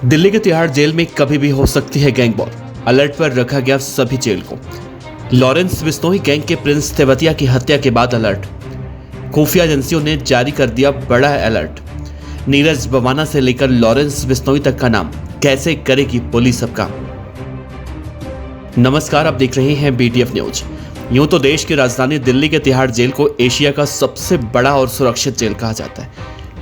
दिल्ली के तिहाड़ जेल में कभी भी हो सकती है गैंग वॉर। अलर्ट पर रखा गया सभी जेल को। लॉरेंस बिश्नोई गैंग के प्रिंस तेवतिया की हत्या के बाद अलर्ट। खुफिया एजेंसियों ने जारी कर दिया बड़ा अलर्ट। नीरज बवाना से लेकर लॉरेंस बिश्नोई तक का नाम कैसे करेगी पुलिस अब काम। नमस्कार, आप देख रहे हैं BTF न्यूज। यूं तो देश की राजधानी दिल्ली के तिहाड़ जेल को एशिया का सबसे बड़ा और सुरक्षित जेल कहा जाता है,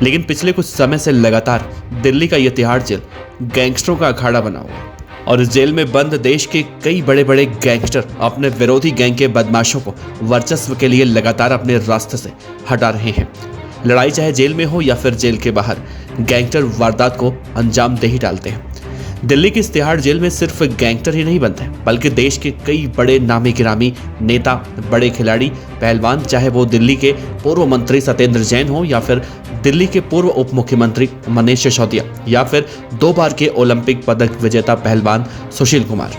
लेकिन पिछले कुछ समय से लगातार दिल्ली का यह तिहाड़ जेल गैंगस्टरों का अखाड़ा बना हुआ है और इस जेल में बंद देश के कई बड़े बड़े गैंगस्टर अपने विरोधी गैंग के बदमाशों को वर्चस्व के लिए लगातार अपने रास्ते से हटा रहे हैं। लड़ाई चाहे जेल में हो या फिर जेल के बाहर, गैंगस्टर वारदात को अंजाम दे ही डालते हैं। दिल्ली की इस तिहाड़ जेल में सिर्फ गैंगस्टर ही नहीं बनते, बल्कि देश के कई बड़े नामी गिरामी नेता, बड़े खिलाड़ी, पहलवान, चाहे वो दिल्ली के पूर्व मंत्री सत्येंद्र जैन हो या फिर दिल्ली के पूर्व उप मुख्यमंत्री मनीष सिसोदिया या फिर 2 बार के ओलंपिक पदक विजेता पहलवान सुशील कुमार।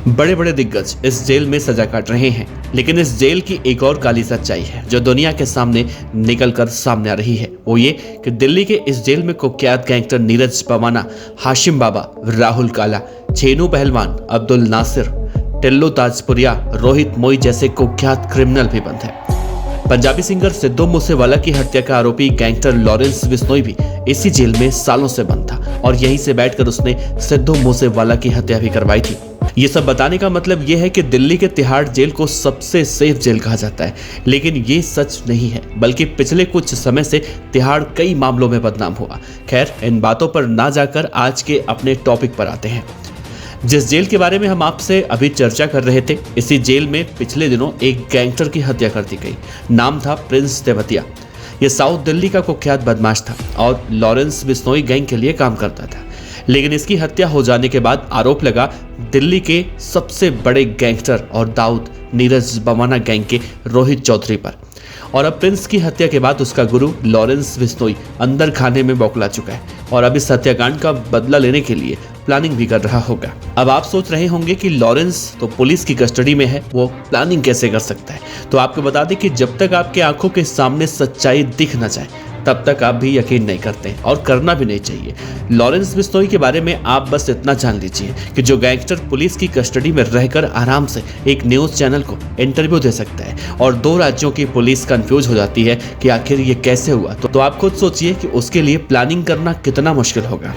बड़े बड़े दिग्गज इस जेल में सजा काट रहे हैं, लेकिन इस जेल की एक और काली सच्चाई है जो दुनिया के सामने निकलकर सामने आ रही है। वो ये कि दिल्ली के इस जेल में कुख्यात गैंगस्टर नीरज बवाना, हाशिम बाबा, राहुल काला, छेनू पहलवान, अब्दुल नासिर, टिल्लू ताजपुरिया, रोहित मोई जैसे कुख्यात क्रिमिनल भी बंद है। पंजाबी सिंगर सिद्धू मूसेवाला की हत्या का आरोपी गैंगस्टर लॉरेंस बिश्नोई भी इसी जेल में सालों से बंद था और यहीं से बैठकर उसने सिद्धू मूसेवाला की हत्या भी करवाई थी। ये सब बताने का मतलब ये है कि दिल्ली के तिहाड़ जेल को सबसे सेफ जेल कहा जाता है, लेकिन ये सच नहीं है, बल्कि पिछले कुछ समय से तिहाड़ कई मामलों में बदनाम हुआ। खैर, इन बातों पर ना जाकर आज के अपने टॉपिक पर आते हैं। जिस जेल के बारे में हम आपसे अभी चर्चा कर रहे थे, इसी जेल में पिछले दिनों एक गैंगस्टर की हत्या कर दी गई। नाम था प्रिंस तेवतिया। ये साउथ दिल्ली का कुख्यात बदमाश था और लॉरेंस बिश्नोई गैंग के लिए काम करता था, लेकिन इसकी हत्या हो जाने के बाद आरोप लगा दिल्ली के सबसे बड़े गैंगस्टर और दाऊद नीरज बवाना गैंग के रोहित चौधरी पर। और अब प्रिंस की हत्या के बाद उसका गुरु लॉरेंस बिश्नोई अंदर खाने में बौखला चुका है और अब इस हत्याकांड का बदला लेने के लिए प्लानिंग भी कर रहा होगा। अब आप सोच रहे होंगे कि लॉरेंस तो पुलिस की कस्टडी में है, वो प्लानिंग कैसे कर सकता है। तो आपको बता दें कि जब तक आपके आंखों के सामने सच्चाई दिख न जाए तब तक आप भी यकीन नहीं करते और करना भी नहीं चाहिए। लॉरेंस बिश्नोई के बारे में आप बस इतना जान लीजिए कि जो गैंगस्टर पुलिस की कस्टडी में रहकर आराम से एक न्यूज़ चैनल को इंटरव्यू दे सकता है और 2 राज्यों की पुलिस कंफ्यूज हो जाती है कि आखिर ये कैसे हुआ, तो आप खुद सोचिए कि उसके लिए प्लानिंग करना कितना मुश्किल होगा।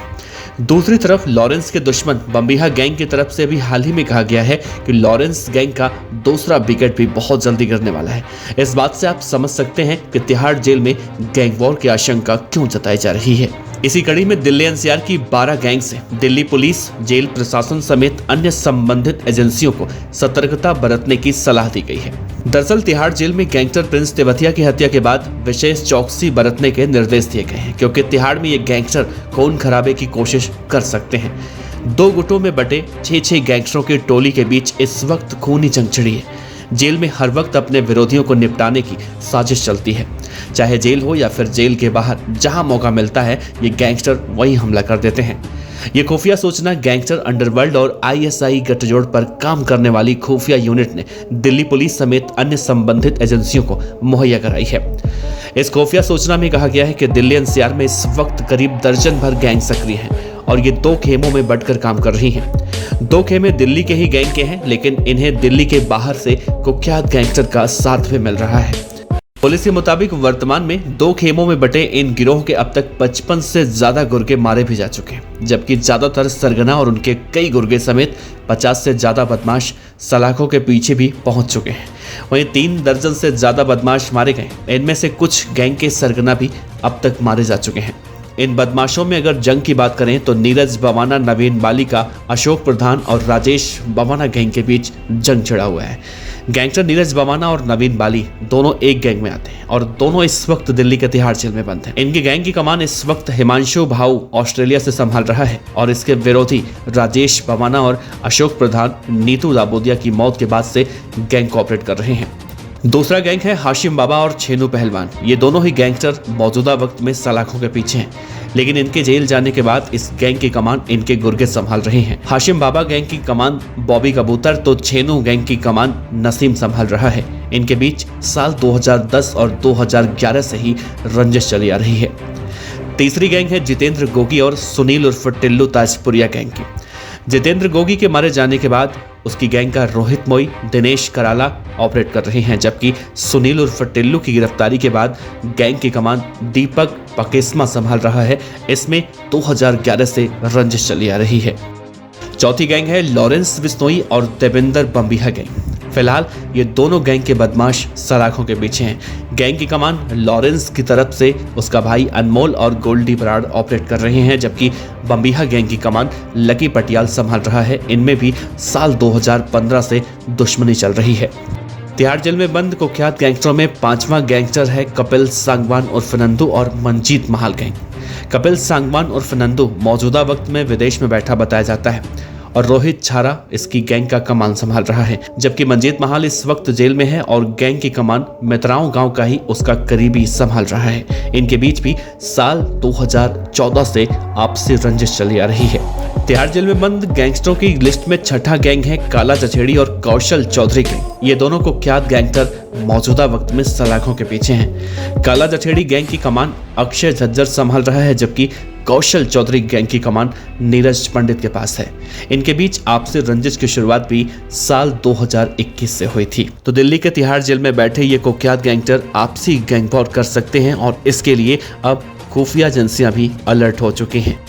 दूसरी तरफ लॉरेंस के दुश्मन बम्बिहा गैंग की तरफ से भी हाल ही में कहा गया है कि लॉरेंस गैंग का दूसरा विकेट भी बहुत जल्दी गिरने वाला है। इस बात से आप समझ सकते हैं कि तिहाड़ जेल में गैंग वॉर की आशंका क्यों जताई जा रही है। इसी कड़ी में दिल्ली NCR की 12 गैंग से दिल्ली पुलिस, जेल प्रशासन समेत अन्य संबंधित एजेंसियों को सतर्कता बरतने की सलाह दी गई है। दरअसल तिहाड़ जेल में गैंगस्टर प्रिंस तेवतिया की हत्या के बाद विशेष चौकसी बरतने के निर्देश दिए गए हैं, क्योंकि तिहाड़ में ये गैंगस्टर खून खराबे की कोशिश कर सकते हैं। 2 गुटों में बटे 6 गैंगस्टरों की टोली के बीच इस वक्त खूनी जंग छिड़ी है। जेल में हर वक्त अपने विरोधियों को निपटाने की साजिश चलती है। चाहे जेल हो या फिर जेल के बाहर, जहां मौका मिलता है ये गैंगस्टर वहीं हमला कर देते हैं। ये खुफिया सूचना गैंगस्टर अंडरवर्ल्ड और ISI गठजोड़ पर काम करने वाली खुफिया यूनिट ने दिल्ली पुलिस समेत अन्य संबंधित एजेंसियों को मुहैया कराई है। इस खुफिया सूचना में कहा गया है कि दिल्ली NCR में इस वक्त करीब दर्जन भर गैंग सक्रिय हैं और ये 2 खेमों में बंटकर काम कर रही हैं। 2 खेमे दिल्ली के ही गैंग के हैं, लेकिन इन्हें दिल्ली के बाहर से कुख्यात गैंगस्टर का साथ भी मिल रहा है। पुलिस के मुताबिक वर्तमान में 2 खेमों में बटे इन गिरोह के अब तक 55 से ज्यादा गुर्गे मारे भी जा चुके हैं, जबकि ज्यादातर सरगना और उनके कई गुर्गे समेत 50 से ज्यादा बदमाश सलाखों के पीछे भी पहुंच चुके हैं। वहीं 3 दर्जन से ज्यादा बदमाश मारे गए। इनमें से कुछ गैंग के सरगना भी अब तक मारे जा चुके हैं। इन बदमाशों में अगर जंग की बात करें तो नीरज बवाना, नवीन बालिका, अशोक प्रधान और राजेश बवाना गैंग के बीच जंग छिड़ा हुआ है। गैंगस्टर नीरज बवाना और नवीन बाली दोनों एक गैंग में आते हैं और दोनों इस वक्त दिल्ली के तिहाड़ जेल में बंद हैं। इनकी गैंग की कमान इस वक्त हिमांशु भाऊ ऑस्ट्रेलिया से संभाल रहा है और इसके विरोधी राजेश बवाना और अशोक प्रधान नीतू दाबोदिया की मौत के बाद से गैंग कोऑपरेट कर रहे हैं। दूसरा गैंग है हाशिम बाबा और छेनू पहलवान। ये दोनों ही गैंगस्टर मौजूदा वक्त में सलाखों के पीछे हैं, लेकिन इनके जेल जाने के बाद इस गैंग की कमान इनके गुर्गे संभाल रहे हैं। हाशिम बाबा गैंग की कमान बॉबी कबूतर तो छेनू गैंग की कमान नसीम संभाल रहा है। इनके बीच साल 2010 और 2011 से ही रंजिश चली आ रही है। तीसरी गैंग है जितेंद्र गोगी और सुनील उर्फ टिल्लू ताजपुरिया गैंग की। जितेंद्र गोगी के मारे जाने के बाद उसकी गैंग का रोहित मोई, दिनेश कराला ऑपरेट कर रहे हैं, जबकि सुनील उर्फ टिल्लू की गिरफ्तारी के बाद गैंग की कमान दीपक पकेस्मा संभाल रहा है। इसमें 2011 से रंजिश चली आ रही है। चौथी गैंग है लॉरेंस बिश्नोई और देवेंद्र बम्बिहा गैंग। फिलहाल ये दोनों गैंग के बदमाश सलाखों के पीछे हैं। गैंग की कमान लॉरेंस की तरफ से उसका भाई अनमोल और गोल्डी बराड़ ऑपरेट कर रहे हैं, जबकि बम्बिहा गैंग की कमान लकी पटियाल संभाल रहा है। इनमें भी साल 2015 से दुश्मनी चल रही है। तिहाड़ जेल में बंद कुख्यात गैंगस्टरों में पांचवा गैंगस्टर है कपिल सांगवान उर्फ नंदू और मंजीत महाल गैंग। कपिल सांगवान उर्फ नंदू मौजूदा वक्त में विदेश में बैठा बताया जाता है और रोहित छारा इसकी गैंग का कमान संभाल रहा है, जबकि मंजीत महाल इस वक्त जेल में है और गैंग की कमान मित्राओं गांव का ही उसका करीबी संभाल रहा है। इनके बीच भी साल 2014 से आपसी रंजिश चली आ रही है। तिहाड़ जेल में बंद गैंगस्टरों की लिस्ट में छठा गैंग है काला चछेड़ी और कौशल चौधरी गैंग। ये दोनों कुख्यात गैंगस्टर मौजूदा वक्त में सलाखों के पीछे हैं। काला चछेड़ी गैंग की कमान अक्षय झज्जर संभाल रहा है, जबकि कौशल चौधरी गैंग की कमान नीरज पंडित के पास है। इनके बीच आपसी रंजिश की शुरुआत भी साल 2021 से हुई थी। तो दिल्ली के तिहाड़ जेल में बैठे ये कुख्यात गैंगस्टर आपसी गैंग वॉर कर सकते हैं और इसके लिए अब खुफिया एजेंसियां भी अलर्ट हो चुकी हैं।